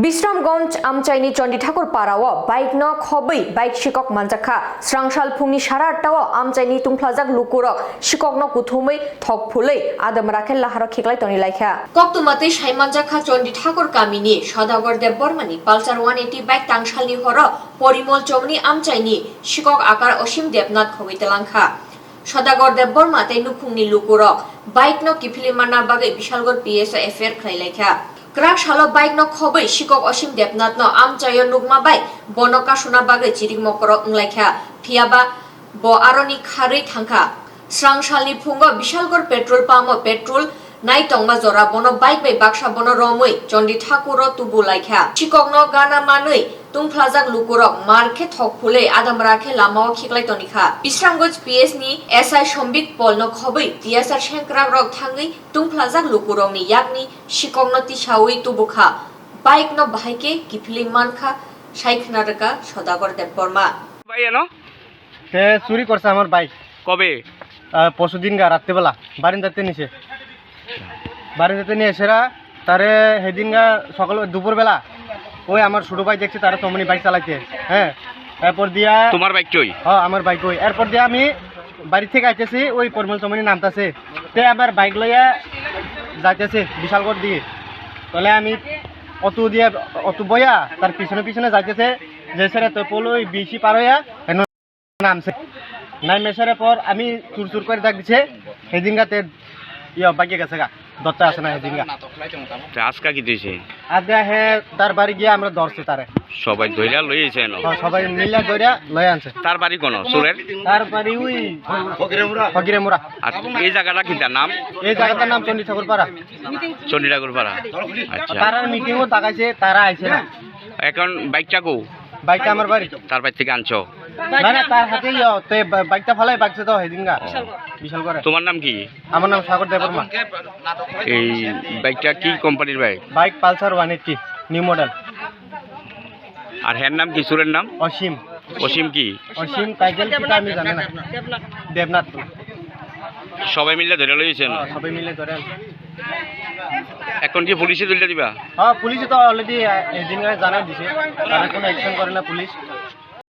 বিশ্রামগঞ্জ আমচাইনি চন্ডী ঠাকুর পাড়াও bike ন খबै bike Sikok Manjak স্রাংসাল ফুংনি 8:30 আমচাইনি তুংফ্লাজাক লুকুরক Sikok ন কুথুमै Thok Phulwi আদম রাখেল লাহার Khikulai Tonilaikha কক্তমাতে সাই Manjak Chandi ঠাকুর কামিনি সদাগর দেব বর্মানি Pulsar 180 bike তাংসালনি হর Parimal চমনি আমচাইনি Sikok আকার অসীম দেবনাথ খবিতেলাংখা সদাগর দেব বর্মা তাই নুখুংনি লুকুরক bike ন কিফিলিমানা বাগে বিশালগর পিএসও এফআইআর খাইলাইখা Krak shalo bike no khobei Sikok Osim Debnath no amchayo nugma bai bonoka shuna bagai chirik mokoro unglaikha phiaba bo aroni kharui thangkha srangsalni phungo bishalgor petrol pump petrol nai tongma jora bono bike bai baksha bono romoi Chondী Thakur tubu laikha Sikok no gana manui tungphlajak lukurok markhe Thok Phulwi adam rakhe Lama Khikulai Tonilaikha Bisramgoj PS ni SI Sombik Pol no khobei TSR Shenkrak rok thangai tungphlajak lukurok ni yakni Sikok no tisaui tubukha bike no bahaike kifili mankha সাইখনারকা সদাগর দেব বর্মা ভাই এনো সে চুরি করছে আমার bike কবে পরশুদিন রাত্রে বেলা বারিন্দাতে নিয়ে এসেরা তারে সেদিন সকাল দুপুর বেলা ওই আমার ছোট ভাই দেখছি তারা তমনি বাইক চালাইতে হ্যাঁ এরপর দিয়া তোমার বাইক কই আমার বাইক ওই এরপর দিয়া আমি বাড়ি থেকে আইতেছি ওই পরিমল চমনি নামতাছে তে আমার বাইক লইয়া যাইতেছে বিশালগড় দিয়ে তাহলে আমি অত বইয়া তার পিছনে যাইতেছে যে সেরে তো পলো ওই বেশি পার হইয়া নামছে নাই মেশার পর আমি চুর করে ডাক দিছে সেদিন গাতে বাইকে গেছে গা দত্তা আছে না সেদিন গা আজকা কি দিয়েছে আজকে হে তার বাড়ি গিয়ে আমরা ধরছি তারে সবাই ধইরা লইছে না সবাই মিলা ধইরা লয়ে আনছে তার বাড়ি কোন সুরের তার বাড়ি ওই ফকিরেমুরা আর এই জায়গাটা কি তার নাম এই জায়গাটার নাম চন্ডী ঠাকুর পাড়া আচ্ছা তারা মিটিংও ডাকাইছে তারা আইছে না এখন বাইকটা কো বাইকটা আমার বাড়ি তার বাড়ি থেকে আনছো না তার হাতে বাইকটা ফালাই বাগছে তো সেদিনগা বিশাল করে তোমার নাম কি আমার নাম সাগর দেববর্মা এই বাইকটা কি কোম্পানির বাইক পালসার 180 নিউ মডেল আর হের নাম কি সুরের নাম অসীম কি অসীম টাইটেল কি আমি জানি না দেবনাথ সবাই মিলে ধরে লইছে না সবাই মিলে ধরে এখন কি পুলিশে ধরে দিবা পুলিশে তো অলরেডি এদিন জানাই দিছে তারা কোনো অ্যাকশন করে না পুলিশ